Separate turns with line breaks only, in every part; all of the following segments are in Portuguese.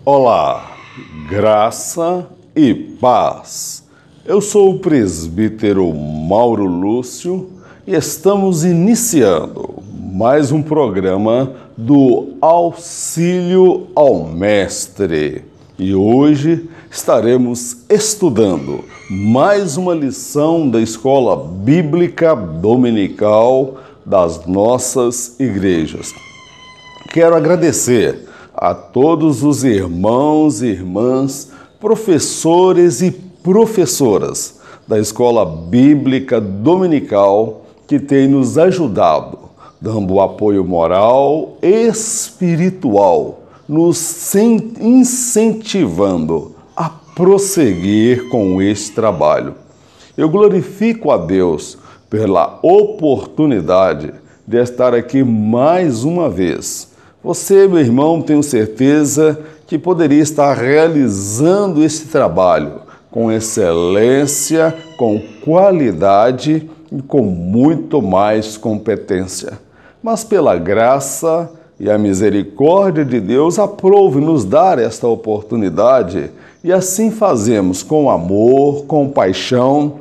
Olá, graça e paz. Eu sou o presbítero Mauro Lúcio e estamos iniciando mais um programa do Auxílio ao Mestre. E hoje estaremos estudando mais uma lição da Escola Bíblica Dominical das nossas igrejas. Quero agradecer a todos os irmãos e irmãs, professores e professoras da Escola Bíblica Dominical que têm nos ajudado, dando apoio moral e espiritual, nos incentivando a prosseguir com este trabalho. Eu glorifico a Deus pela oportunidade de estar aqui mais uma vez. Você, meu irmão, tenho certeza que poderia estar realizando esse trabalho com excelência, com qualidade e com muito mais competência. Mas pela graça e a misericórdia de Deus, aprove nos dar esta oportunidade e assim fazemos com amor, com paixão,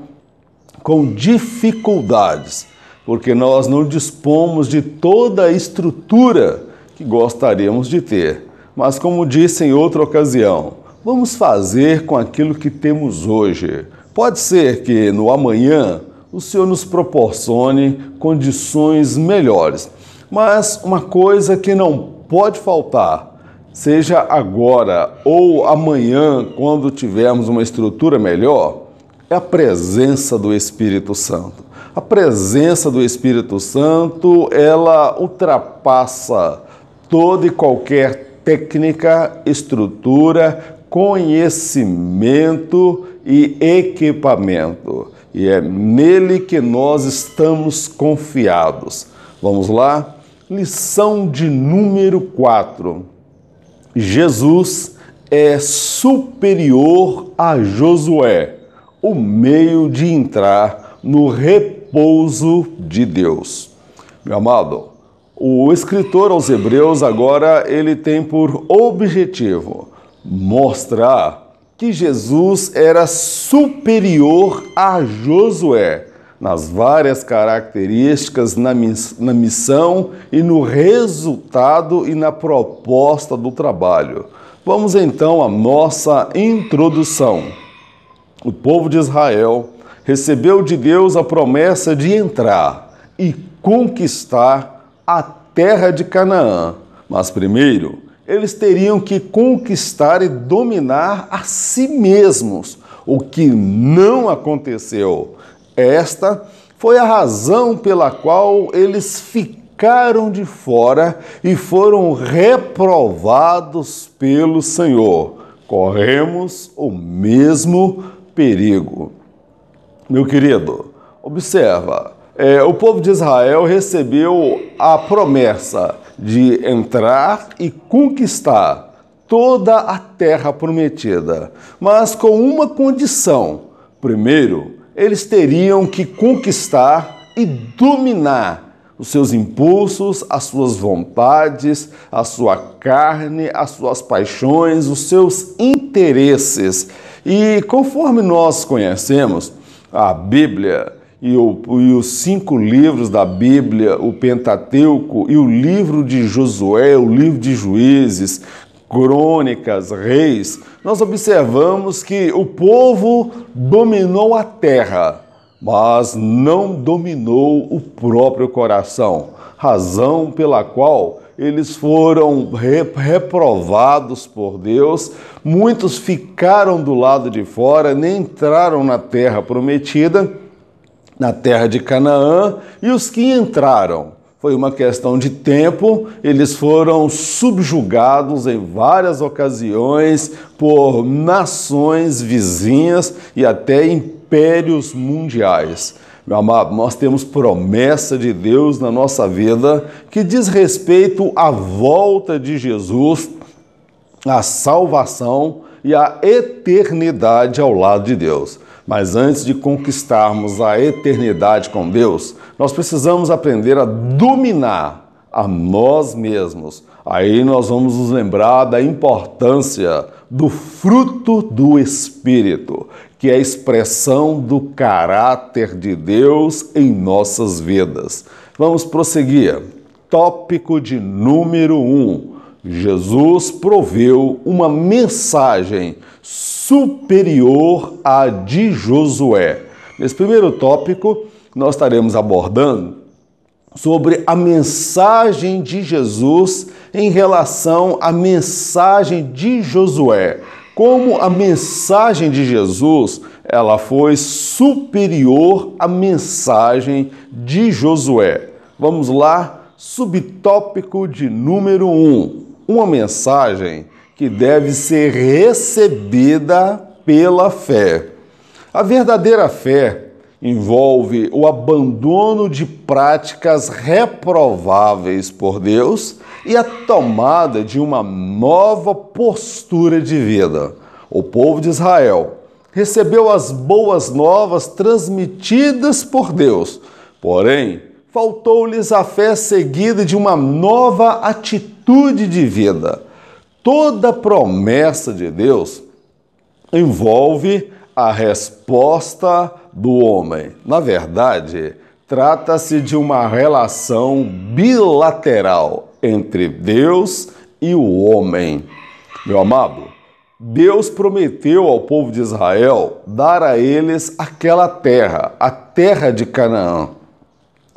com dificuldades, porque nós não dispomos de toda a estrutura que gostaríamos de ter. Mas como disse em outra ocasião, vamos fazer com aquilo que temos hoje. Pode ser que no amanhã o Senhor nos proporcione condições melhores. Mas uma coisa que não pode faltar, seja agora ou amanhã, quando tivermos uma estrutura melhor, é a presença do Espírito Santo. A presença do Espírito Santo, ela ultrapassa toda e qualquer técnica, estrutura, conhecimento e equipamento. E é nele que nós estamos confiados. Vamos lá? Lição de número 4. Jesus é superior a Josué, o meio de entrar no repouso de Deus. Meu amado, o escritor aos Hebreus agora ele tem por objetivo mostrar que Jesus era superior a Josué nas várias características, na missão e no resultado e na proposta do trabalho. Vamos então à nossa introdução. O povo de Israel recebeu de Deus a promessa de entrar e conquistar a terra de Canaã, mas primeiro eles teriam que conquistar e dominar a si mesmos, o que não aconteceu. Esta foi a razão pela qual eles ficaram de fora e foram reprovados pelo Senhor. Corremos o mesmo perigo. Meu querido, observa. O povo de Israel recebeu a promessa de entrar e conquistar toda a terra prometida, mas com uma condição. Primeiro, eles teriam que conquistar e dominar os seus impulsos, as suas vontades, a sua carne, as suas paixões, os seus interesses. E conforme nós conhecemos, a Bíblia e os 5 livros da Bíblia, o Pentateuco e o livro de Josué, o livro de Juízes, Crônicas, Reis, nós observamos que o povo dominou a terra, mas não dominou o próprio coração, razão pela qual eles foram reprovados por Deus, muitos ficaram do lado de fora, nem entraram na terra prometida, na terra de Canaã, e os que entraram, foi uma questão de tempo, eles foram subjugados em várias ocasiões por nações vizinhas e até impérios mundiais. Meu amado, nós temos promessa de Deus na nossa vida que diz respeito à volta de Jesus, à salvação e à eternidade ao lado de Deus. Mas antes de conquistarmos a eternidade com Deus, nós precisamos aprender a dominar a nós mesmos. Aí nós vamos nos lembrar da importância do fruto do Espírito, que é a expressão do caráter de Deus em nossas vidas. Vamos prosseguir. Tópico de número 1. Jesus proveu uma mensagem superior à de Josué. Nesse primeiro tópico, nós estaremos abordando sobre a mensagem de Jesus em relação à mensagem de Josué. Como a mensagem de Jesus, ela foi superior à mensagem de Josué. Vamos lá, subtópico de número 1. Uma mensagem que deve ser recebida pela fé. A verdadeira fé envolve o abandono de práticas reprováveis por Deus e a tomada de uma nova postura de vida. O povo de Israel recebeu as boas novas transmitidas por Deus, porém, faltou-lhes a fé seguida de uma nova atitude de vida. Toda promessa de Deus envolve a resposta do homem. Na verdade, trata-se de uma relação bilateral entre Deus e o homem. Meu amado, Deus prometeu ao povo de Israel dar a eles aquela terra, a terra de Canaã.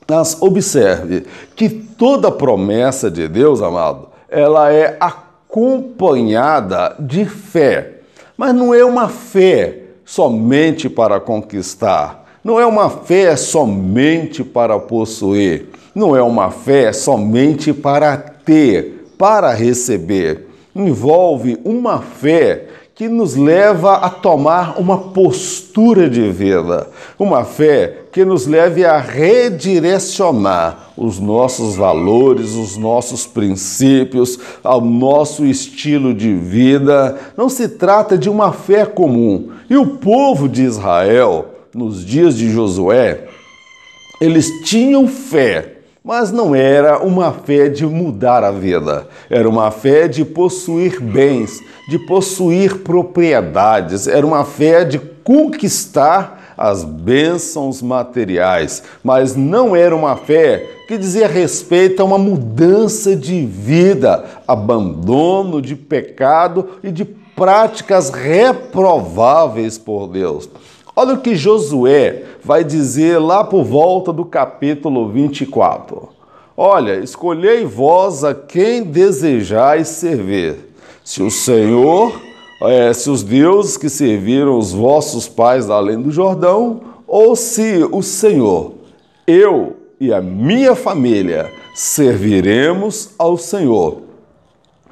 Mas observe que toda promessa de Deus, amado, ela é acompanhada de fé. Mas não é uma fé somente para conquistar. Não é uma fé somente para possuir. Não é uma fé somente para ter, para receber. Envolve uma fé que nos leva a tomar uma postura de vida, uma fé que nos leve a redirecionar os nossos valores, os nossos princípios, ao nosso estilo de vida. Não se trata de uma fé comum. E o povo de Israel, nos dias de Josué, eles tinham fé, mas não era uma fé de mudar a vida, era uma fé de possuir bens, de possuir propriedades, era uma fé de conquistar as bênçãos materiais, mas não era uma fé que dizia respeito a uma mudança de vida, abandono de pecado e de práticas reprováveis por Deus. Olha o que Josué vai dizer lá por volta do capítulo 24. Olha, escolhei vós a quem desejais servir. Se o Senhor, se os deuses que serviram os vossos pais além do Jordão, ou se o Senhor, eu e a minha família serviremos ao Senhor.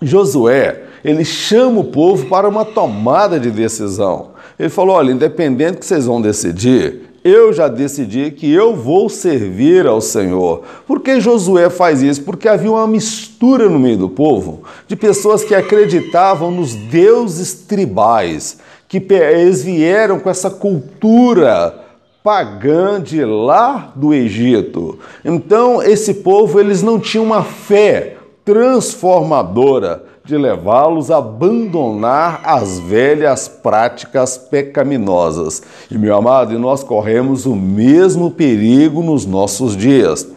Josué, ele chama o povo para uma tomada de decisão. Ele falou, olha, independente do que vocês vão decidir, eu já decidi que eu vou servir ao Senhor. Por que Josué faz isso? Porque havia uma mistura no meio do povo de pessoas que acreditavam nos deuses tribais, que eles vieram com essa cultura pagã de lá do Egito. Então, esse povo, eles não tinham uma fé transformadora de levá-los a abandonar as velhas práticas pecaminosas. E, meu amado, nós corremos o mesmo perigo nos nossos dias,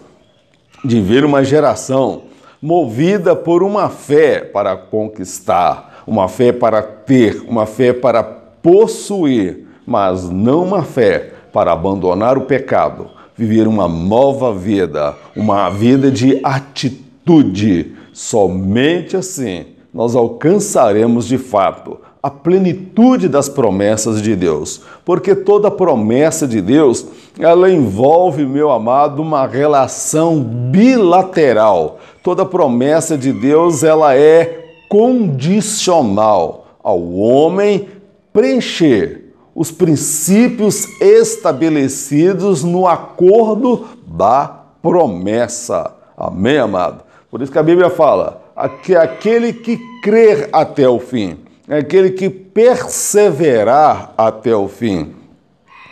de ver uma geração movida por uma fé para conquistar, uma fé para ter, uma fé para possuir, mas não uma fé para abandonar o pecado, viver uma nova vida, uma vida de atitude. Somente assim nós alcançaremos de fato a plenitude das promessas de Deus, porque toda promessa de Deus, ela envolve, meu amado, uma relação bilateral. Toda promessa de Deus, ela é condicional ao homem preencher os princípios estabelecidos no acordo da promessa. Amém, amado? Por isso que a Bíblia fala que aquele que crer até o fim, aquele que perseverar até o fim.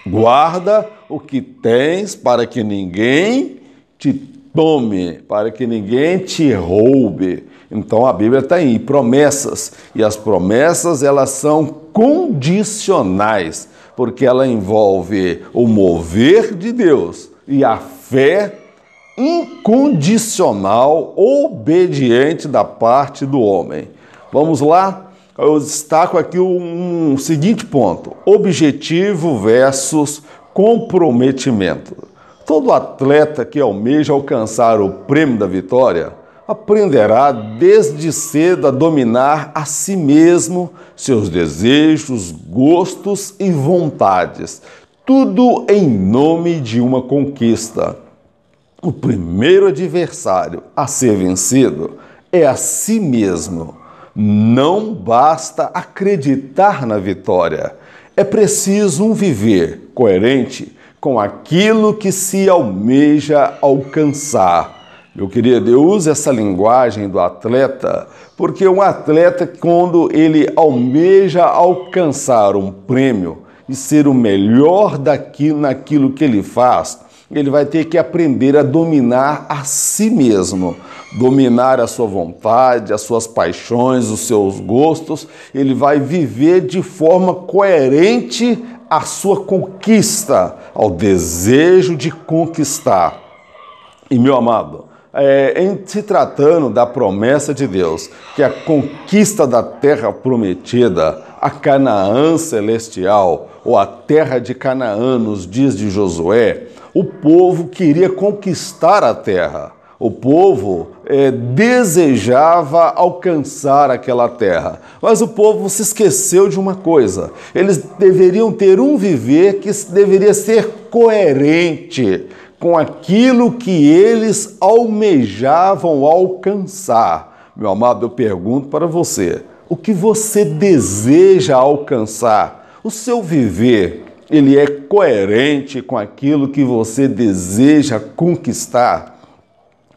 Guarda o que tens para que ninguém te tome, para que ninguém te roube. Então a Bíblia está aí, promessas. E as promessas, elas são condicionais, porque ela envolve o mover de Deus e a fé incondicional, obediente da parte do homem. Vamos lá? Eu destaco aqui um seguinte ponto: objetivo versus comprometimento. Todo atleta que almeja alcançar o prêmio da vitória aprenderá desde cedo a dominar a si mesmo, seus desejos, gostos e vontades, tudo em nome de uma conquista. O primeiro adversário a ser vencido é a si mesmo. Não basta acreditar na vitória, é preciso um viver coerente com aquilo que se almeja alcançar. Meu querido, eu uso essa linguagem do atleta porque um atleta, quando ele almeja alcançar um prêmio e ser o melhor naquilo que ele faz, ele vai ter que aprender a dominar a si mesmo, dominar a sua vontade, as suas paixões, os seus gostos. Ele vai viver de forma coerente à sua conquista, ao desejo de conquistar. E, meu amado, em se tratando da promessa de Deus, que é a conquista da terra prometida, a Canaã celestial, ou a terra de Canaã, nos dias de Josué, o povo queria conquistar a terra. O povo desejava alcançar aquela terra. Mas o povo se esqueceu de uma coisa: eles deveriam ter um viver que deveria ser coerente com aquilo que eles almejavam alcançar. Meu amado, eu pergunto para você: o que você deseja alcançar? O seu viver, ele é coerente com aquilo que você deseja conquistar?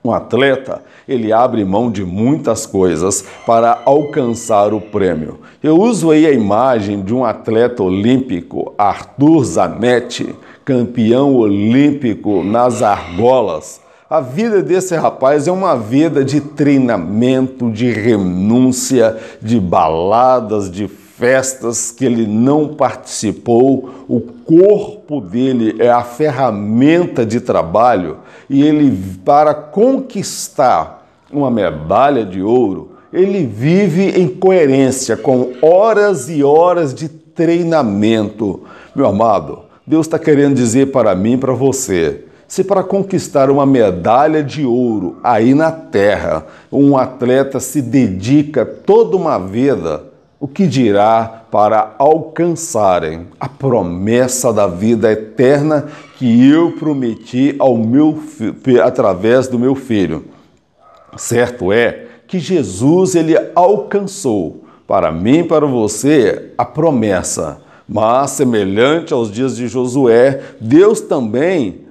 Um atleta, ele abre mão de muitas coisas para alcançar o prêmio. Eu uso aí a imagem de um atleta olímpico, Arthur Zanetti, campeão olímpico nas argolas. A vida desse rapaz é uma vida de treinamento, de renúncia, de baladas, de festas que ele não participou. O corpo dele é a ferramenta de trabalho e ele, para conquistar uma medalha de ouro, ele vive em coerência com horas e horas de treinamento. Meu amado, Deus está querendo dizer para mim e para você: se para conquistar uma medalha de ouro aí na terra, um atleta se dedica toda uma vida, o que dirá para alcançarem a promessa da vida eterna que eu prometi através do meu filho? Certo é que Jesus, ele alcançou para mim e para você a promessa, mas semelhante aos dias de Josué, Deus também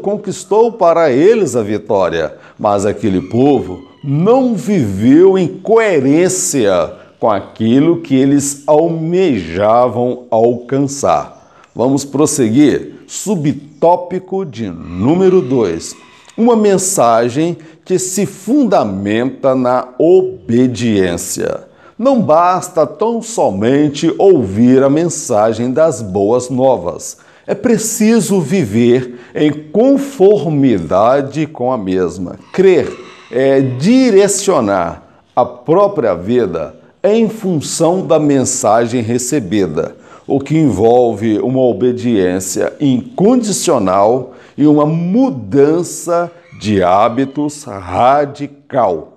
conquistou para eles a vitória, mas aquele povo não viveu em coerência com aquilo que eles almejavam alcançar. Vamos prosseguir. Subtópico de número 2. Uma mensagem que se fundamenta na obediência. Não basta tão somente ouvir a mensagem das boas novas. É preciso viver em conformidade com a mesma. Crer é direcionar a própria vida em função da mensagem recebida, o que envolve uma obediência incondicional e uma mudança de hábitos radical.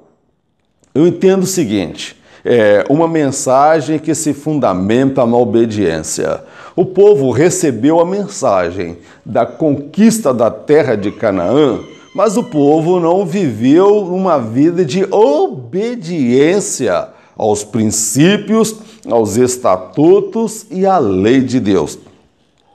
Eu entendo o seguinte: uma mensagem que se fundamenta na obediência. O povo recebeu a mensagem da conquista da terra de Canaã, mas o povo não viveu uma vida de obediência aos princípios, aos estatutos e à lei de Deus.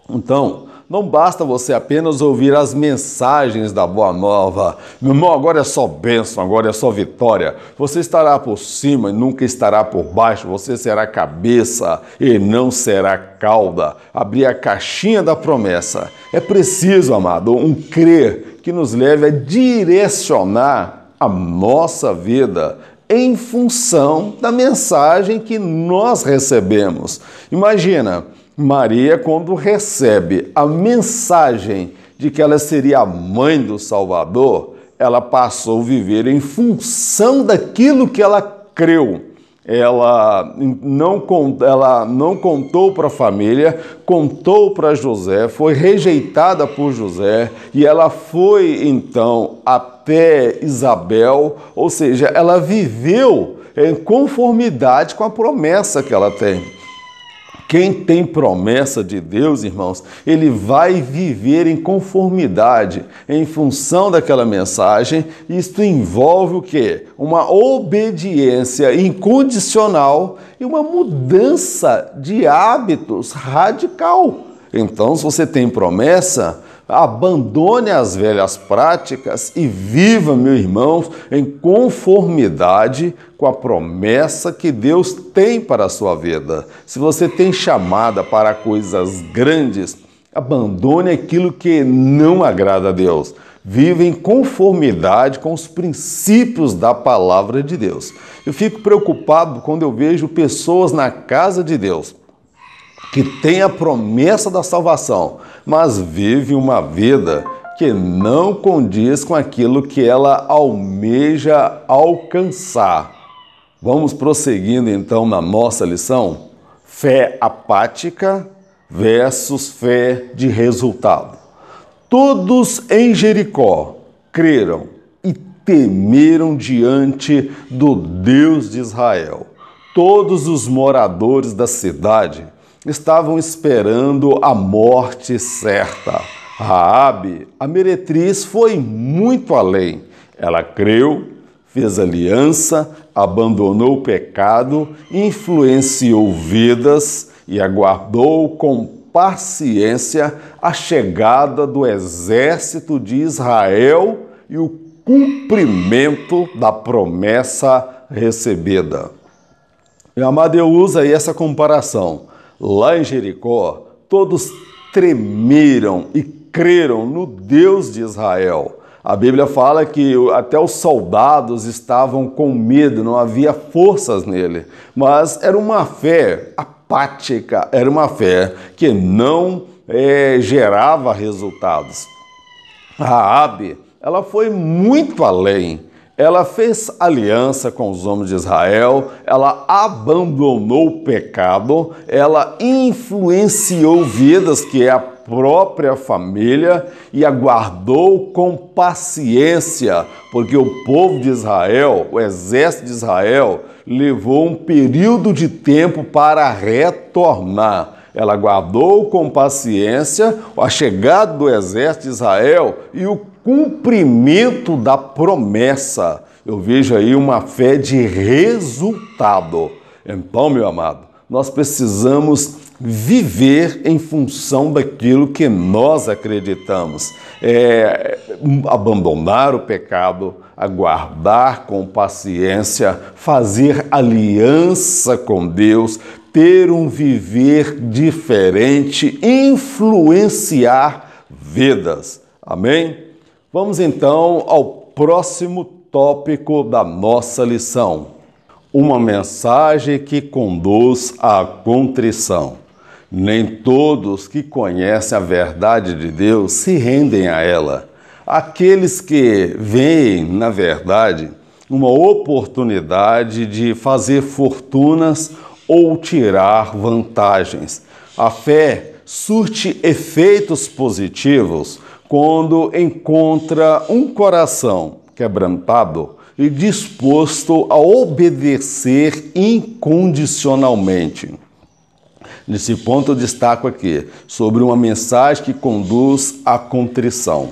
Então, não basta você apenas ouvir as mensagens da Boa Nova. Meu irmão, agora é só bênção, agora é só vitória. Você estará por cima e nunca estará por baixo. Você será cabeça e não será cauda. Abrir a caixinha da promessa. É preciso, amado, um crer que nos leve a direcionar a nossa vida em função da mensagem que nós recebemos. Imagina, Maria, quando recebe a mensagem de que ela seria a mãe do Salvador, ela passou a viver em função daquilo que ela creu. Ela não contou para a família, contou para José, foi rejeitada por José e ela foi então até Isabel, ou seja, ela viveu em conformidade com a promessa que ela tem. Quem tem promessa de Deus, irmãos, ele vai viver em conformidade, em função daquela mensagem. Isto envolve o quê? Uma obediência incondicional e uma mudança de hábitos radical. Então, se você tem promessa, abandone as velhas práticas e viva, meu irmão, em conformidade com a promessa que Deus tem para a sua vida. Se você tem chamada para coisas grandes, abandone aquilo que não agrada a Deus. Viva em conformidade com os princípios da palavra de Deus. Eu fico preocupado quando eu vejo pessoas na casa de Deus que tem a promessa da salvação, mas vive uma vida que não condiz com aquilo que ela almeja alcançar. Vamos prosseguindo então na nossa lição? Fé apática versus fé de resultado. Todos em Jericó creram e temeram diante do Deus de Israel. Todos os moradores da cidade estavam esperando a morte certa. Raabe, a meretriz, foi muito além. Ela creu, fez aliança, abandonou o pecado, influenciou vidas e aguardou com paciência a chegada do exército de Israel e o cumprimento da promessa recebida. Meu amado, eu uso aí essa comparação. Lá em Jericó, todos tremeram e creram no Deus de Israel. A Bíblia fala que até os soldados estavam com medo, não havia forças nele. Mas era uma fé apática, era uma fé que não gerava resultados. Raabe, ela foi muito além. Ela fez aliança com os homens de Israel, ela abandonou o pecado, ela influenciou vidas, que é a própria família, e aguardou com paciência, porque o povo de Israel, o exército de Israel, levou um período de tempo para retornar. Ela aguardou com paciência a chegada do exército de Israel e o cumprimento da promessa. Eu vejo aí uma fé de resultado. Então, meu amado, nós precisamos viver em função daquilo que nós acreditamos. Abandonar o pecado, aguardar com paciência, fazer aliança com Deus, ter um viver diferente, influenciar vidas. Amém? Vamos então ao próximo tópico da nossa lição. Uma mensagem que conduz à contrição. Nem todos que conhecem a verdade de Deus se rendem a ela. Aqueles que veem, na verdade, uma oportunidade de fazer fortunas ou tirar vantagens. A fé surte efeitos positivos quando encontra um coração quebrantado e disposto a obedecer incondicionalmente. Nesse ponto eu destaco aqui sobre uma mensagem que conduz à contrição.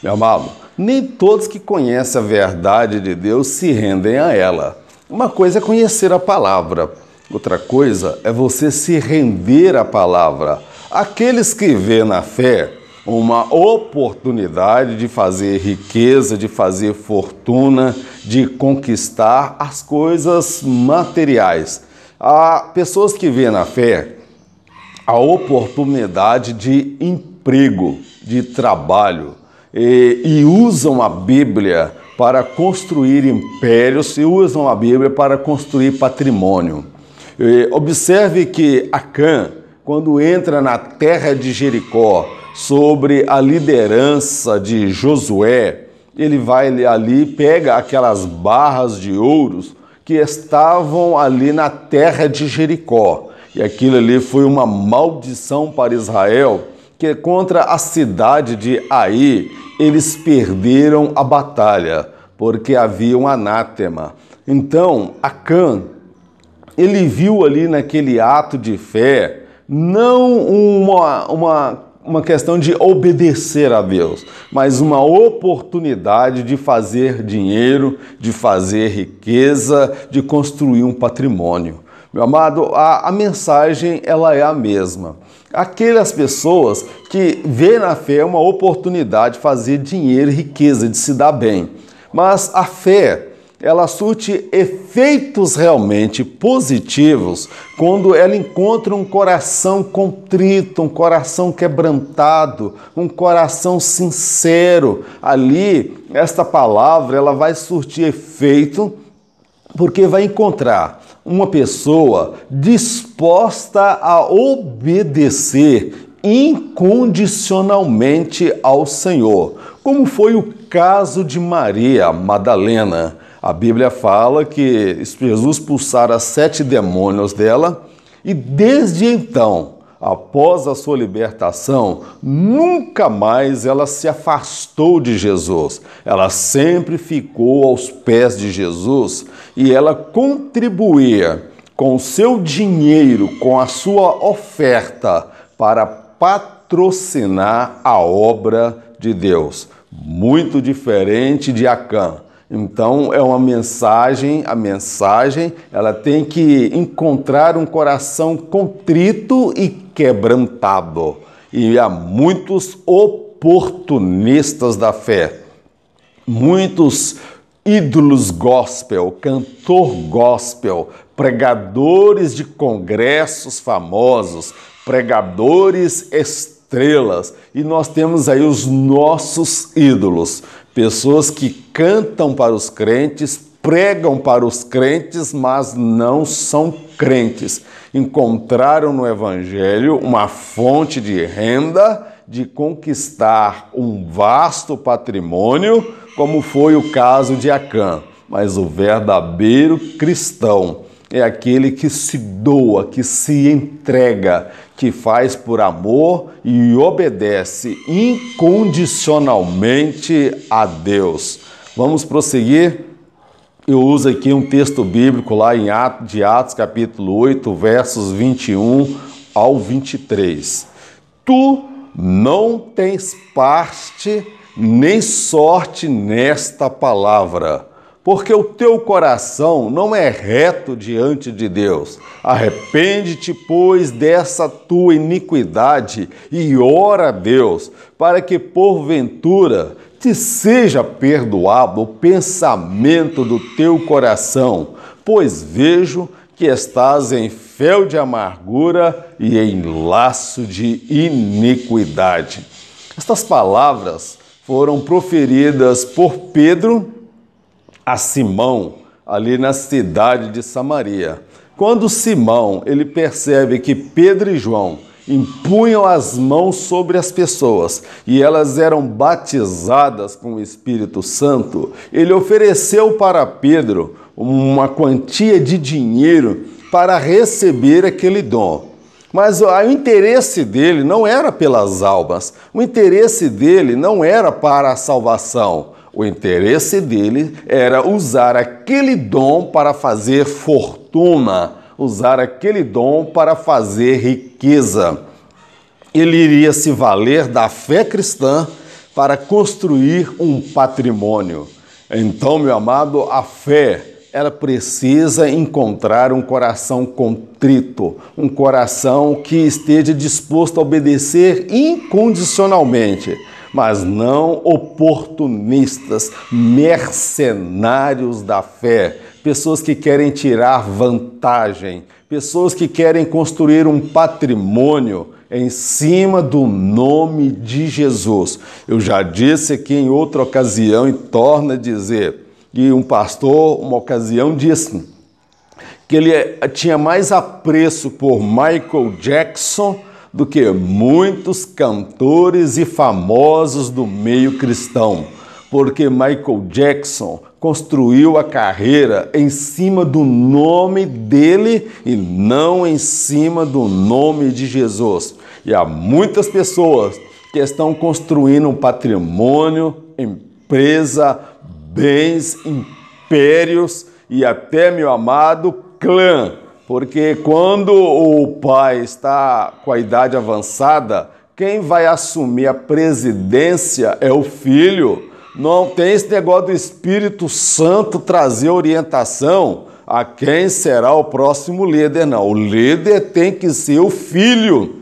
Meu amado, nem todos que conhecem a verdade de Deus se rendem a ela. Uma coisa é conhecer a palavra, outra coisa é você se render à palavra. Aqueles que vê na fé uma oportunidade de fazer riqueza, de fazer fortuna, de conquistar as coisas materiais. Há pessoas que vê na fé a oportunidade de emprego, de trabalho, e usam a Bíblia para construir impérios e usam a Bíblia para construir patrimônio. Observe que Acã, quando entra na terra de Jericó, sobre a liderança de Josué, ele vai ali, pega aquelas barras de ouros que estavam ali na terra de Jericó. E aquilo ali foi uma maldição para Israel, que contra a cidade de Ai, eles perderam a batalha, porque havia um anátema. Então, Acã, ele viu ali naquele ato de fé, não uma questão de obedecer a Deus, mas uma oportunidade de fazer dinheiro, de fazer riqueza, de construir um patrimônio. Meu amado, a mensagem ela é a mesma. Aquelas pessoas que vê na fé uma oportunidade de fazer dinheiro e riqueza, de se dar bem. Mas a fé, ela surte efeitos realmente positivos quando ela encontra um coração contrito, um coração quebrantado, um coração sincero. Ali, esta palavra ela vai surtir efeito porque vai encontrar uma pessoa disposta a obedecer incondicionalmente ao Senhor, como foi o caso de Maria Madalena. A Bíblia fala que Jesus expulsara 7 demônios dela e desde então, após a sua libertação, nunca mais ela se afastou de Jesus. Ela sempre ficou aos pés de Jesus e ela contribuía com o seu dinheiro, com a sua oferta para patrocinar a obra de Deus. Muito diferente de Acã. Então é uma mensagem, a mensagem ela tem que encontrar um coração contrito e quebrantado. E há muitos oportunistas da fé, muitos ídolos gospel, cantor gospel, pregadores de congressos famosos, pregadores estrelas. E nós temos aí os nossos ídolos, pessoas que cantam para os crentes, pregam para os crentes, mas não são crentes. Encontraram no Evangelho uma fonte de renda, de conquistar um vasto patrimônio, como foi o caso de Acã. Mas o verdadeiro cristão é aquele que se doa, que se entrega, que faz por amor e obedece incondicionalmente a Deus. Vamos prosseguir? Eu uso aqui um texto bíblico lá em Atos capítulo 8, versos 21 ao 23. Tu não tens parte nem sorte nesta palavra, porque o teu coração não é reto diante de Deus. Arrepende-te, pois, dessa tua iniquidade e ora a Deus, para que porventura te seja perdoado o pensamento do teu coração, pois vejo que estás em fel de amargura e em laço de iniquidade. Estas palavras foram proferidas por Pedro a Simão, ali na cidade de Samaria. Quando Simão ele percebe que Pedro e João impunham as mãos sobre as pessoas e elas eram batizadas com o Espírito Santo, ele ofereceu para Pedro uma quantia de dinheiro para receber aquele dom. Mas o interesse dele não era pelas almas, o interesse dele não era para a salvação. O interesse dele era usar aquele dom para fazer fortuna, usar aquele dom para fazer riqueza. Ele iria se valer da fé cristã para construir um patrimônio. Então, meu amado, a fé ela precisa encontrar um coração contrito, um coração que esteja disposto a obedecer incondicionalmente, mas não oportunistas, mercenários da fé, pessoas que querem tirar vantagem, pessoas que querem construir um patrimônio em cima do nome de Jesus. Eu já disse aqui em outra ocasião e torno a dizer, e um pastor, uma ocasião, disse que ele tinha mais apreço por Michael Jackson do que muitos cantores e famosos do meio cristão, porque Michael Jackson construiu a carreira em cima do nome dele e não em cima do nome de Jesus. E há muitas pessoas que estão construindo um patrimônio, empresa, bens, impérios e até, meu amado, clã. Porque quando o pai está com a idade avançada, quem vai assumir a presidência é o filho. Não tem esse negócio do Espírito Santo trazer orientação a quem será o próximo líder, não. O líder tem que ser o filho.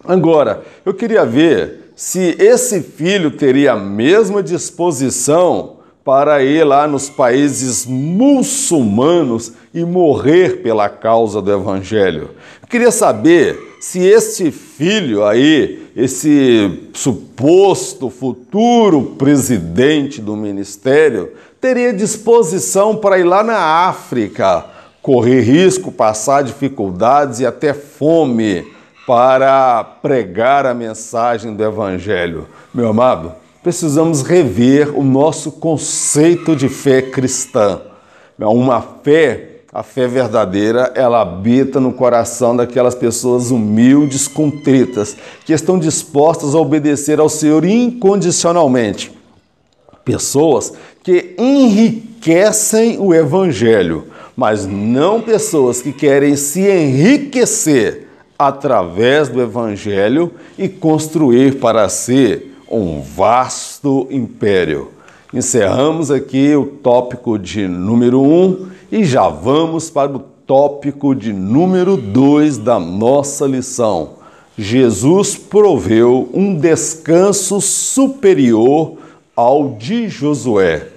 Agora, eu queria ver se esse filho teria a mesma disposição para ir lá nos países muçulmanos e morrer pela causa do Evangelho. Eu queria saber se esse filho aí, esse suposto futuro presidente do ministério, teria disposição para ir lá na África, correr risco, passar dificuldades e até fome para pregar a mensagem do Evangelho. Meu amado, precisamos rever o nosso conceito de fé cristã. A fé verdadeira, ela habita no coração daquelas pessoas humildes, contritas, que estão dispostas a obedecer ao Senhor incondicionalmente. Pessoas que enriquecem o Evangelho, mas não pessoas que querem se enriquecer através do Evangelho e construir para si um vasto império. Encerramos aqui o tópico de número 1 e já vamos para o tópico de número 2 da nossa lição. Jesus proveu um descanso superior ao de Josué.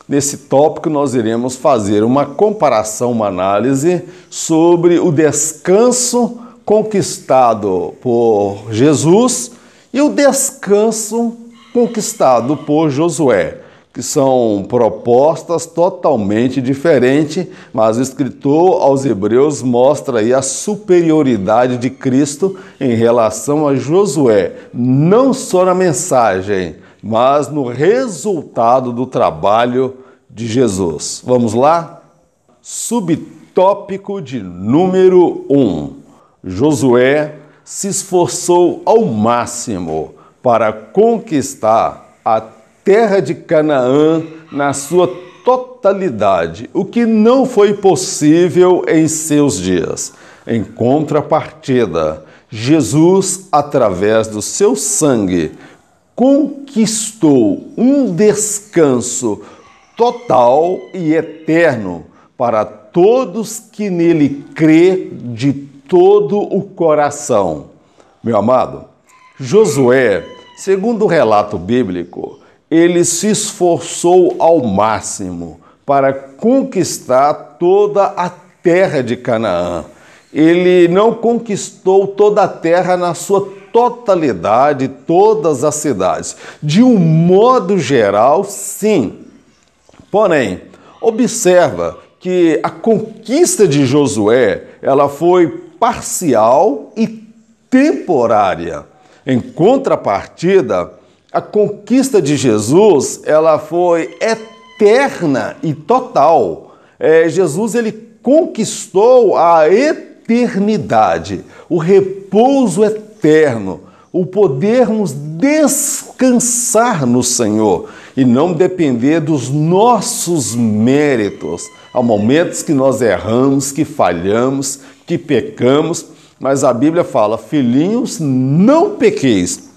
Nesse tópico nós iremos fazer uma comparação, uma análise sobre o descanso conquistado por Jesus e o descanso conquistado por Josué, que são propostas totalmente diferentes, mas o escritor aos Hebreus mostra aí a superioridade de Cristo em relação a Josué, não só na mensagem, mas no resultado do trabalho de Jesus. Vamos lá? Subtópico de número 1. Josué se esforçou ao máximo para conquistar a terra de Canaã na sua totalidade, o que não foi possível em seus dias. Em contrapartida, Jesus, através do seu sangue, conquistou um descanso total e eterno para todos que nele crê de todo o coração. Meu amado, Josué, segundo o relato bíblico, ele se esforçou ao máximo para conquistar toda a terra de Canaã. Ele não conquistou toda a terra na sua totalidade, todas as cidades. De um modo geral, sim. Porém, observa que a conquista de Josué, ela foi parcial e temporária. Em contrapartida, a conquista de Jesus, ela foi eterna e total. Jesus, ele conquistou a eternidade, o repouso eterno, o podermos descansar no Senhor e não depender dos nossos méritos. Há momentos que nós erramos, que falhamos, que pecamos, mas a Bíblia fala: filhinhos, não pequeis,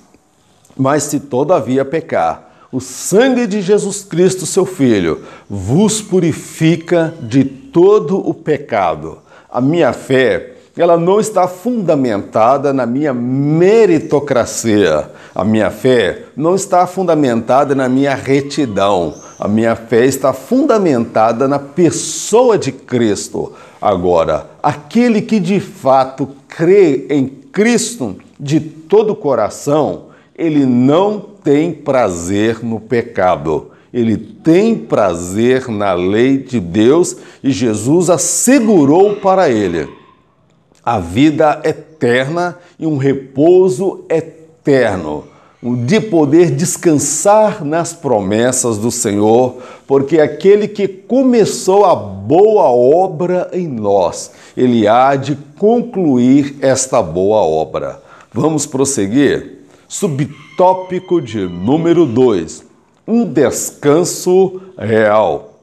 mas se todavia pecar, O sangue de Jesus Cristo, seu Filho, vos purifica de todo o pecado. A minha fé, ela não está fundamentada na minha meritocracia. A minha fé não está fundamentada na minha retidão. A minha fé está fundamentada na pessoa de Cristo. Agora, aquele que de fato crê em Cristo de todo o coração, ele não tem prazer no pecado. Ele tem prazer na lei de Deus e Jesus assegurou para ele a vida eterna e um repouso eterno, de poder descansar nas promessas do Senhor, porque aquele que começou a boa obra em nós, ele há de concluir esta boa obra. Vamos prosseguir? Subtópico de número 2, um descanso real.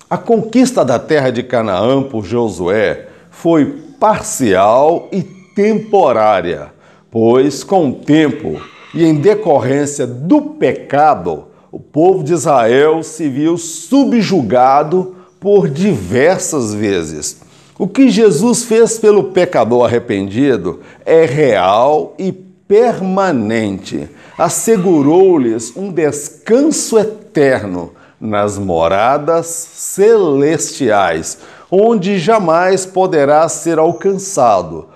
A conquista da terra de Canaã por Josué foi parcial e temporária, pois com o tempo e em decorrência do pecado, o povo de Israel se viu subjugado por diversas vezes. O que Jesus fez pelo pecador arrependido é real e permanente. Assegurou-lhes um descanso eterno nas moradas celestiais, onde jamais poderá ser alcançado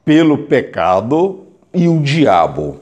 pelo pecado e o diabo.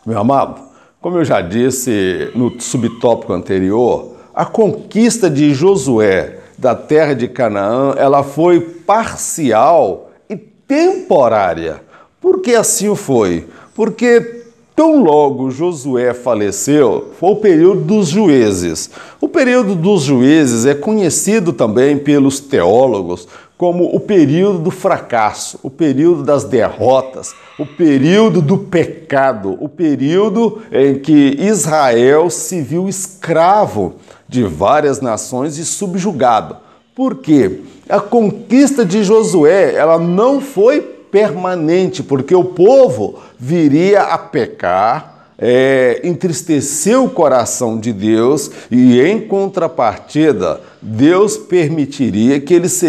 Meu amado, como eu já disse no subtópico anterior, a conquista de Josué da terra de Canaã, ela foi parcial e temporária. Por que assim foi? Porque tão logo Josué faleceu, foi o período dos juízes. O período dos juízes é conhecido também pelos teólogos como o período do fracasso, o período das derrotas, o período do pecado, o período em que Israel se viu escravo de várias nações e subjugado. Por quê? A conquista de Josué, ela não foi permanente, porque o povo viria a pecar, entristeceu o coração de Deus e, em contrapartida, Deus permitiria que eles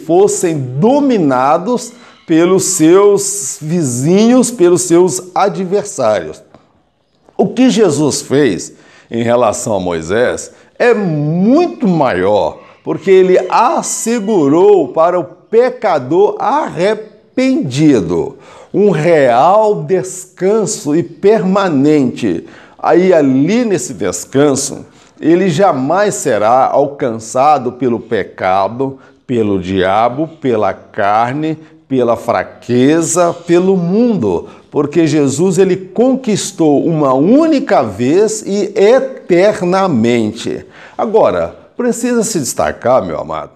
fossem dominados pelos seus vizinhos, pelos seus adversários. O que Jesus fez em relação a Moisés é muito maior, porque ele assegurou para o pecador arrependido um real descanso e permanente. Aí ali nesse descanso, ele jamais será alcançado pelo pecado, pelo diabo, pela carne, pela fraqueza, pelo mundo, porque Jesus ele conquistou uma única vez e eternamente. Agora, precisa se destacar, meu amado,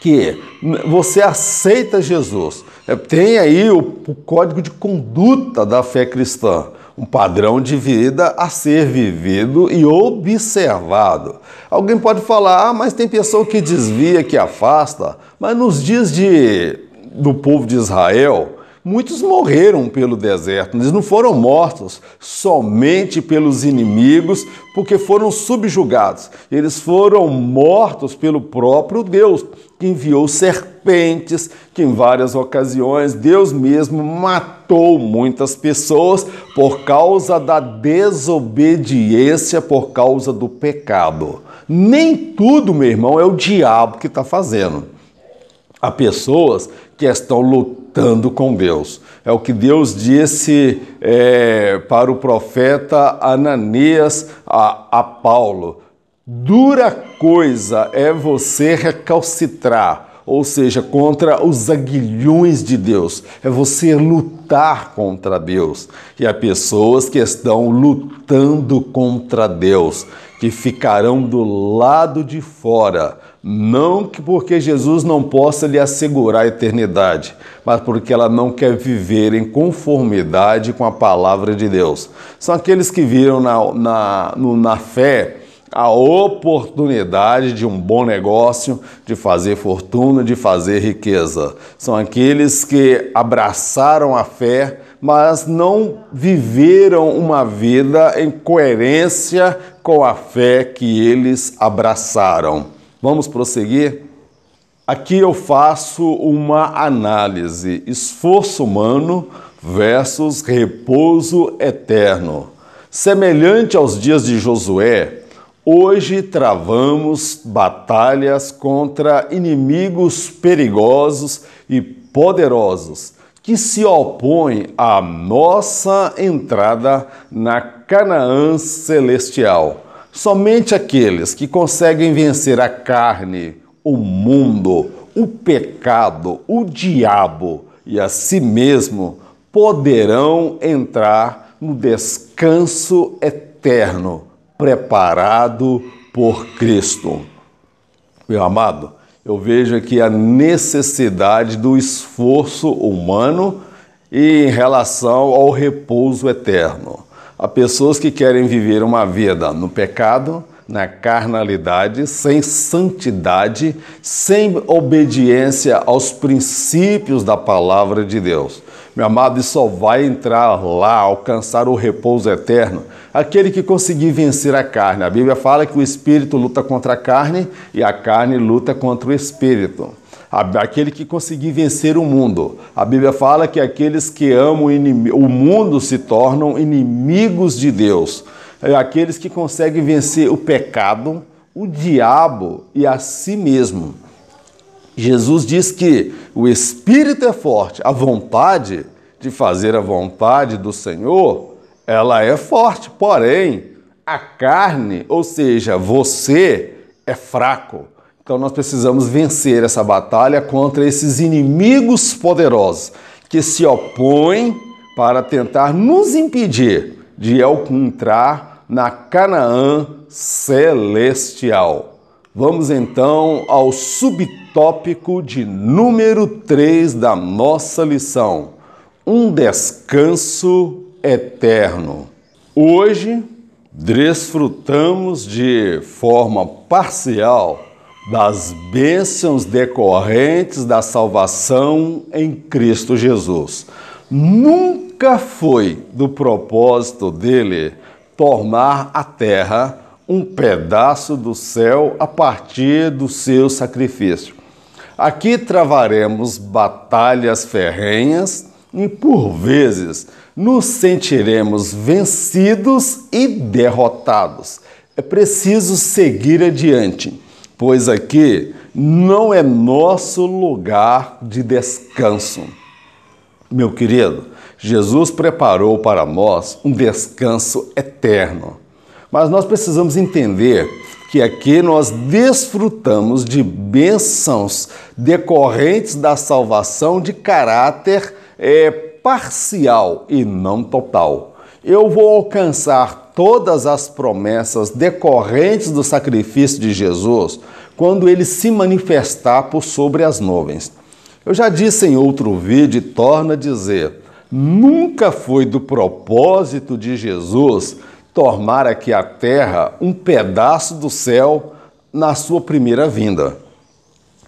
que você aceita Jesus, tem aí o código de conduta da fé cristã, um padrão de vida a ser vivido e observado. Alguém pode falar, mas tem pessoa que desvia, que afasta, mas nos dias do povo de Israel, muitos morreram pelo deserto, eles não foram mortos somente pelos inimigos, porque foram subjugados. Eles foram mortos pelo próprio Deus, que enviou serpentes, que em várias ocasiões Deus mesmo matou muitas pessoas por causa da desobediência, por causa do pecado. Nem tudo, meu irmão, é o diabo que está fazendo. Há pessoas que estão lutando com Deus. É o que Deus disse para o profeta Ananias a Paulo. Dura coisa é você recalcitrar, ou seja, contra os aguilhões de Deus. É você lutar contra Deus. E há pessoas que estão lutando contra Deus, que ficarão do lado de fora. Não porque Jesus não possa lhe assegurar a eternidade, mas porque ela não quer viver em conformidade com a palavra de Deus. São aqueles que viram na fé a oportunidade de um bom negócio, de fazer fortuna, de fazer riqueza. São aqueles que abraçaram a fé, mas não viveram uma vida em coerência com a fé que eles abraçaram. Vamos prosseguir? Aqui eu faço uma análise: esforço humano versus repouso eterno. Semelhante aos dias de Josué, hoje travamos batalhas contra inimigos perigosos e poderosos que se opõem à nossa entrada na Canaã celestial. Somente aqueles que conseguem vencer a carne, o mundo, o pecado, o diabo e a si mesmo poderão entrar no descanso eterno preparado por Cristo. Meu amado, eu vejo aqui a necessidade do esforço humano e em relação ao repouso eterno. Há pessoas que querem viver uma vida no pecado, na carnalidade, sem santidade, sem obediência aos princípios da palavra de Deus. Meu amado, isso só vai entrar lá, alcançar o repouso eterno, aquele que conseguir vencer a carne. A Bíblia fala que o espírito luta contra a carne e a carne luta contra o espírito. Aquele que conseguir vencer o mundo. A Bíblia fala que aqueles que amam o mundo se tornam inimigos de Deus. Aqueles que conseguem vencer o pecado, o diabo e a si mesmo. Jesus diz que o espírito é forte, a vontade de fazer a vontade do Senhor, ela é forte, porém a carne, ou seja, você é fraco. Então nós precisamos vencer essa batalha contra esses inimigos poderosos que se opõem para tentar nos impedir de entrar na Canaã celestial. Vamos então ao subtópico de número 3 da nossa lição: um descanso eterno. Hoje desfrutamos de forma parcial das bênçãos decorrentes da salvação em Cristo Jesus. Nunca foi do propósito dele tornar a terra um pedaço do céu a partir do seu sacrifício. Aqui travaremos batalhas ferrenhas e, por vezes, nos sentiremos vencidos e derrotados. É preciso seguir adiante, pois aqui não é nosso lugar de descanso. Meu querido, Jesus preparou para nós um descanso eterno. Mas nós precisamos entender que aqui nós desfrutamos de bênçãos decorrentes da salvação de caráter parcial e não total. Eu vou alcançar todas as promessas decorrentes do sacrifício de Jesus quando ele se manifestar por sobre as nuvens. Eu já disse em outro vídeo e torno a dizer, nunca foi do propósito de Jesus tornar aqui a terra um pedaço do céu na sua primeira vinda.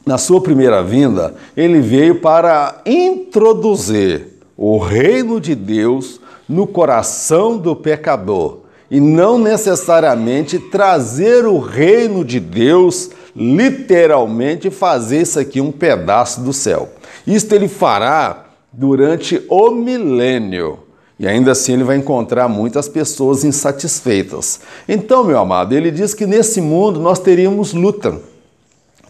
Na sua primeira vinda, ele veio para introduzir o reino de Deus no coração do pecador e não necessariamente trazer o reino de Deus, literalmente fazer isso aqui um pedaço do céu. Isto ele fará durante o milênio. E ainda assim ele vai encontrar muitas pessoas insatisfeitas. Então, meu amado, ele diz que nesse mundo nós teríamos luta,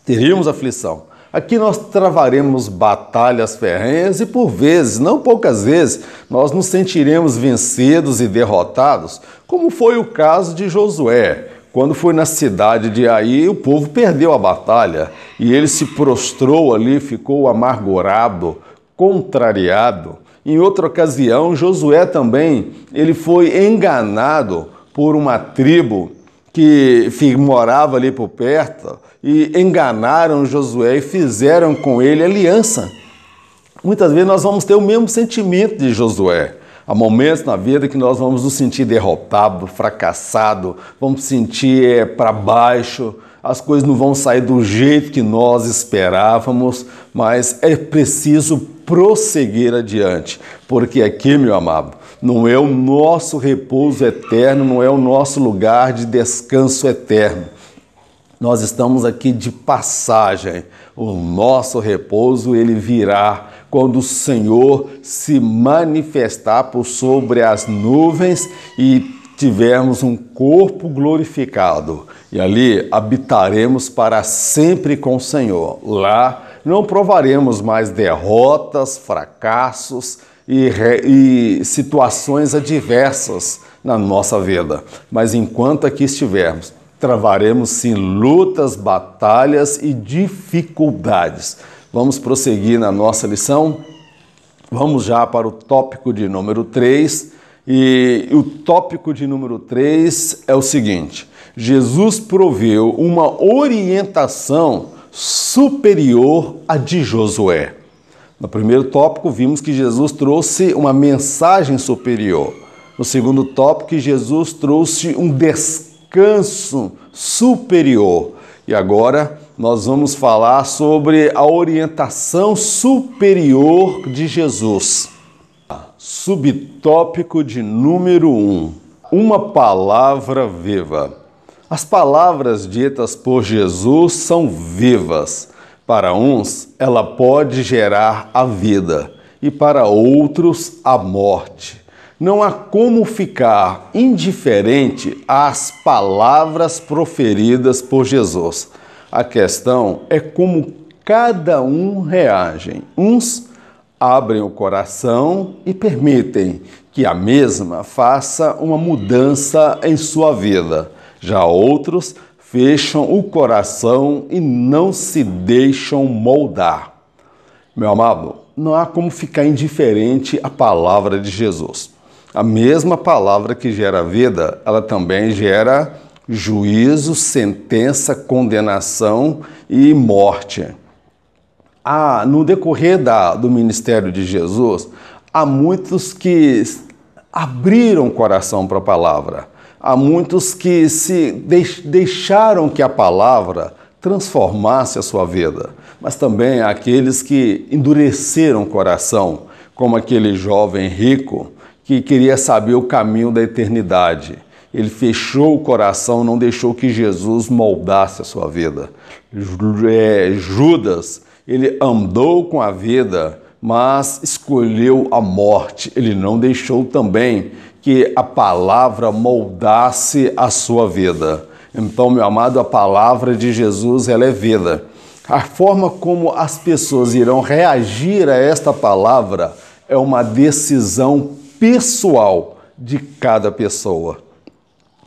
teríamos aflição. Aqui nós travaremos batalhas ferrenhas e por vezes, não poucas vezes, nós nos sentiremos vencidos e derrotados, como foi o caso de Josué. Quando foi na cidade de Ai, o povo perdeu a batalha e ele se prostrou ali, ficou amargurado, contrariado. Em outra ocasião, Josué também, ele foi enganado por uma tribo que morava ali por perto e enganaram Josué e fizeram com ele aliança. Muitas vezes nós vamos ter o mesmo sentimento de Josué. Há momentos na vida que nós vamos nos sentir derrotados, fracassados, vamos sentir para baixo, as coisas não vão sair do jeito que nós esperávamos, mas é preciso prosseguir adiante, porque aqui, meu amado, não é o nosso repouso eterno, não é o nosso lugar de descanso eterno. Nós estamos aqui de passagem. O nosso repouso, ele virá quando o Senhor se manifestar por sobre as nuvens e tivermos um corpo glorificado. E ali habitaremos para sempre com o Senhor. Lá não provaremos mais derrotas, fracassos e situações adversas na nossa vida. Mas enquanto aqui estivermos, travaremos sim lutas, batalhas e dificuldades. Vamos prosseguir na nossa lição? Vamos já para o tópico de número 3. E o tópico de número 3 é o seguinte: Jesus proveu uma orientação superior à de Josué. No primeiro tópico, vimos que Jesus trouxe uma mensagem superior. No segundo tópico, Jesus trouxe um descanso superior. E agora nós vamos falar sobre a orientação superior de Jesus. Subtópico de número 1. Uma palavra viva. As palavras ditas por Jesus são vivas. Para uns, ela pode gerar a vida e para outros, a morte. Não há como ficar indiferente às palavras proferidas por Jesus. A questão é como cada um reage. Uns abrem o coração e permitem que a mesma faça uma mudança em sua vida. Já outros fecham o coração e não se deixam moldar. Meu amado, não há como ficar indiferente à palavra de Jesus. A mesma palavra que gera vida, ela também gera juízo, sentença, condenação e morte. No decorrer do ministério de Jesus, há muitos que abriram o coração para a palavra. Há muitos que se deixaram que a palavra transformasse a sua vida. Mas também há aqueles que endureceram o coração, como aquele jovem rico que queria saber o caminho da eternidade. Ele fechou o coração, não deixou que Jesus moldasse a sua vida. Judas, ele andou com a vida, mas escolheu a morte. Ele não deixou também que a palavra moldasse a sua vida. Então, meu amado, a palavra de Jesus, ela é vida. A forma como as pessoas irão reagir a esta palavra é uma decisão pessoal de cada pessoa.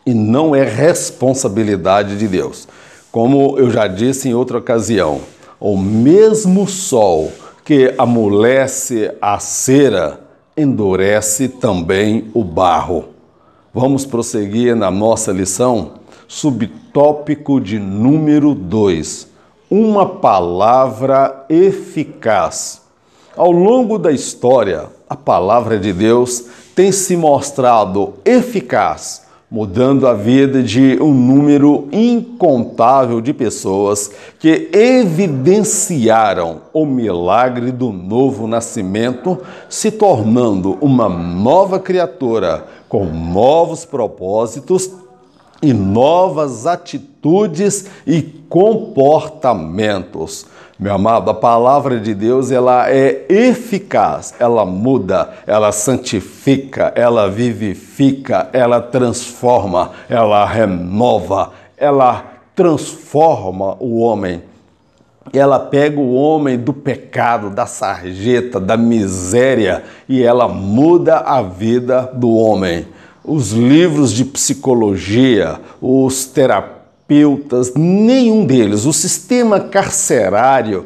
E não é responsabilidade de Deus. Como eu já disse em outra ocasião, o mesmo sol que amolece a cera, endurece também o barro. Vamos prosseguir na nossa lição? Subtópico de número 2. Uma palavra eficaz. Ao longo da história, a palavra de Deus tem se mostrado eficaz, mudando a vida de um número incontável de pessoas que evidenciaram o milagre do novo nascimento, se tornando uma nova criatura com novos propósitos e novas atitudes e comportamentos. Meu amado, a palavra de Deus, ela é eficaz, ela muda, ela santifica, ela vivifica, ela transforma, ela renova, ela transforma o homem. Ela pega o homem do pecado, da sarjeta, da miséria e ela muda a vida do homem. Os livros de psicologia, os terapeutas, nenhum deles, o sistema carcerário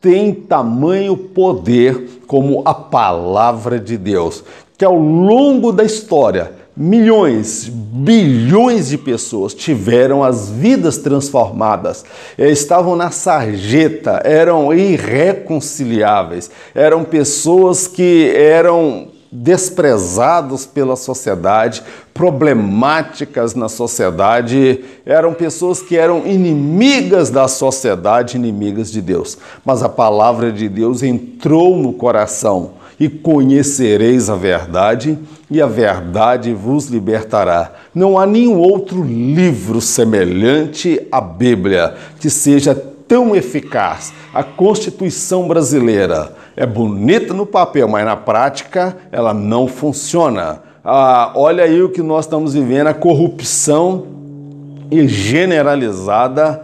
tem tamanho poder como a palavra de Deus, que ao longo da história, milhões, bilhões de pessoas tiveram as vidas transformadas, estavam na sarjeta, eram irreconciliáveis, eram pessoas que eram desprezados pela sociedade, problemáticas na sociedade, eram pessoas que eram inimigas da sociedade, inimigas de Deus. Mas a palavra de Deus entrou no coração: e conhecereis a verdade, e a verdade vos libertará. Não há nenhum outro livro semelhante à Bíblia que seja tão eficaz. A Constituição brasileira é bonita no papel, mas na prática ela não funciona. Olha aí o que nós estamos vivendo: a corrupção generalizada,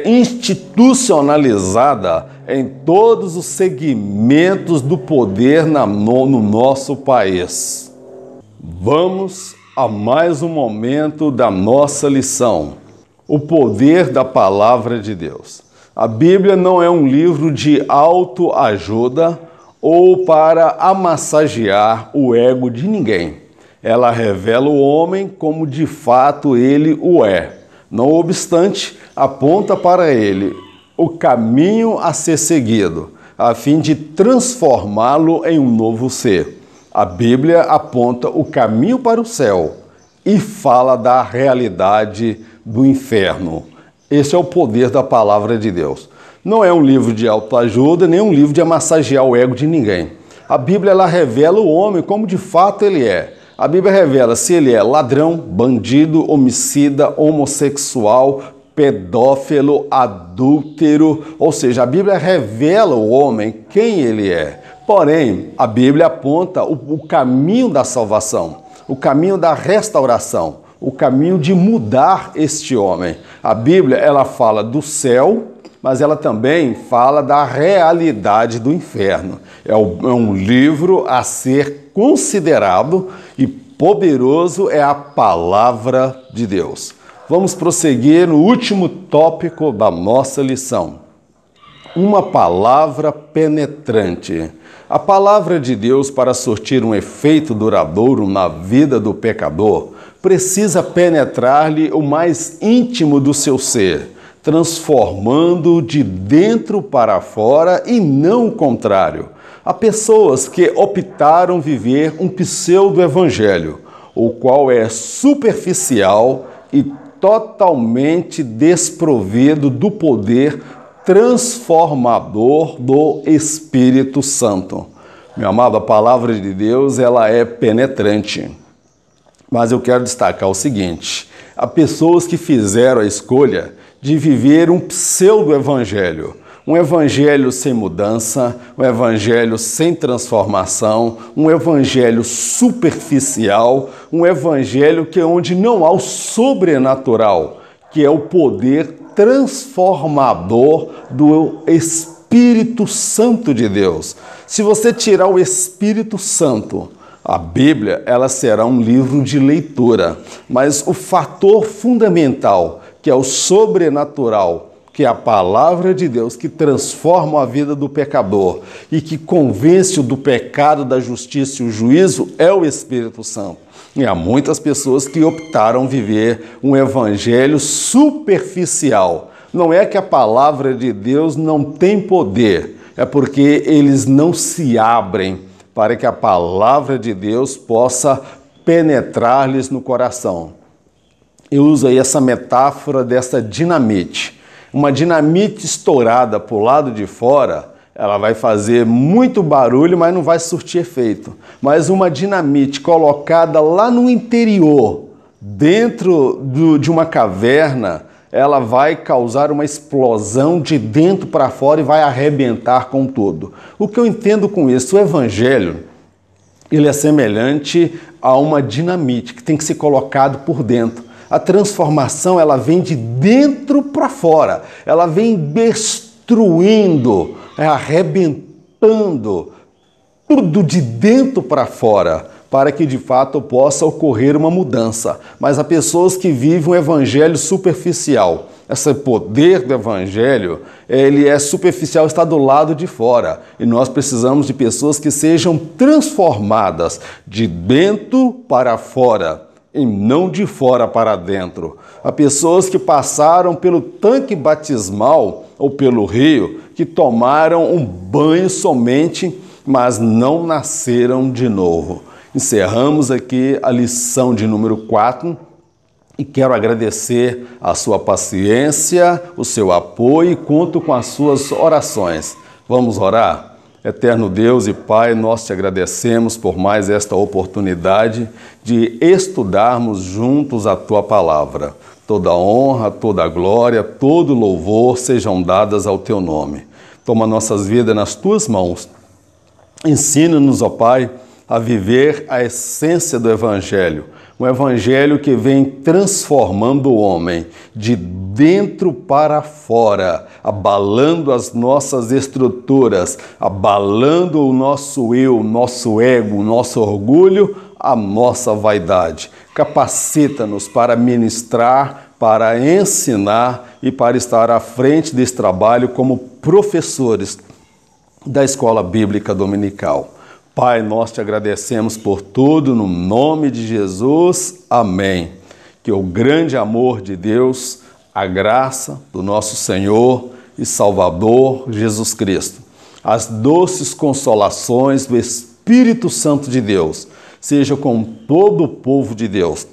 institucionalizada em todos os segmentos do poder no nosso país. Vamos a mais um momento da nossa lição: o poder da palavra de Deus. A Bíblia não é um livro de autoajuda ou para amassagear o ego de ninguém. Ela revela o homem como de fato ele o é. Não obstante, aponta para ele o caminho a ser seguido, a fim de transformá-lo em um novo ser. A Bíblia aponta o caminho para o céu e fala da realidade do inferno. Esse é o poder da palavra de Deus. Não é um livro de autoajuda, nem um livro de massagear o ego de ninguém. A Bíblia ela revela o homem como de fato ele é. A Bíblia revela se ele é ladrão, bandido, homicida, homossexual, pedófilo, adúltero. Ou seja, a Bíblia revela o homem quem ele é. Porém, a Bíblia aponta o caminho da salvação, o caminho da restauração, o caminho de mudar este homem. A Bíblia ela fala do céu, mas ela também fala da realidade do inferno. É um livro a ser considerado, e poderoso é a palavra de Deus. Vamos prosseguir no último tópico da nossa lição: uma palavra penetrante. A palavra de Deus, para surtir um efeito duradouro na vida do pecador, precisa penetrar-lhe o mais íntimo do seu ser, transformando de dentro para fora e não o contrário. Há pessoas que optaram viver um pseudo-evangelho, o qual é superficial e totalmente desprovido do poder transformador do Espírito Santo. Meu amado, a palavra de Deus ela é penetrante. Mas eu quero destacar o seguinte: há pessoas que fizeram a escolha de viver um pseudo-evangelho, um evangelho sem mudança, um evangelho sem transformação, um evangelho superficial, um evangelho onde não há o sobrenatural, que é o poder transformador do Espírito Santo de Deus. Se você tirar o Espírito Santo, a Bíblia ela será um livro de leitura, mas o fator fundamental, que é o sobrenatural, que é a palavra de Deus, que transforma a vida do pecador e que convence-o do pecado, da justiça e o juízo, é o Espírito Santo. E há muitas pessoas que optaram viver um evangelho superficial. Não é que a palavra de Deus não tem poder, é porque eles não se abrem para que a palavra de Deus possa penetrar-lhes no coração. Eu uso aí essa metáfora dessa dinamite. Uma dinamite estourada para o lado de fora, ela vai fazer muito barulho, mas não vai surtir efeito. Mas uma dinamite colocada lá no interior, dentro de uma caverna, ela vai causar uma explosão de dentro para fora e vai arrebentar com tudo. O que eu entendo com isso? O evangelho, ele é semelhante a uma dinamite que tem que ser colocado por dentro. A transformação, ela vem de dentro para fora. Ela vem destruindo, arrebentando tudo de dentro para fora, para que de fato possa ocorrer uma mudança. Mas há pessoas que vivem um evangelho superficial. Esse poder do evangelho, ele é superficial, está do lado de fora. E nós precisamos de pessoas que sejam transformadas de dentro para fora e não de fora para dentro. Há pessoas que passaram pelo tanque batismal ou pelo rio, que tomaram um banho somente mas não nasceram de novo. Encerramos aqui a lição de número 4 e quero agradecer a sua paciência, o seu apoio e conto com as suas orações. Vamos orar? Eterno Deus e Pai, nós te agradecemos por mais esta oportunidade de estudarmos juntos a Tua Palavra. Toda honra, toda glória, todo louvor sejam dadas ao Teu nome. Toma nossas vidas nas Tuas mãos. Ensina-nos, ó Pai, a viver a essência do Evangelho. Um Evangelho que vem transformando o homem de dentro para fora, abalando as nossas estruturas, abalando o nosso eu, nosso ego, nosso orgulho, a nossa vaidade. Capacita-nos para ministrar, para ensinar e para estar à frente desse trabalho como professores da Escola Bíblica Dominical. Pai, nós te agradecemos por tudo, no nome de Jesus. Amém. Que o grande amor de Deus, a graça do nosso Senhor e Salvador Jesus Cristo, as doces consolações do Espírito Santo de Deus, seja com todo o povo de Deus,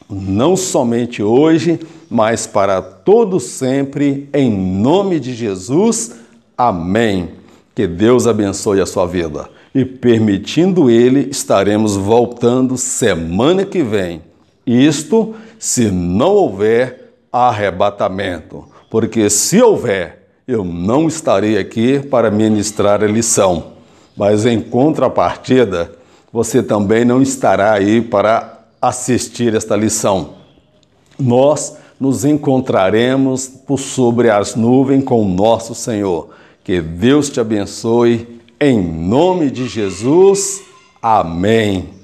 não somente hoje, mas para todo sempre, em nome de Jesus. Amém. Que Deus abençoe a sua vida. E permitindo Ele, estaremos voltando semana que vem. Isto se não houver arrebatamento. Porque se houver, eu não estarei aqui para ministrar a lição. Mas em contrapartida, você também não estará aí para assistir esta lição. Nós nos encontraremos por sobre as nuvens com o nosso Senhor. Que Deus te abençoe. Em nome de Jesus, amém.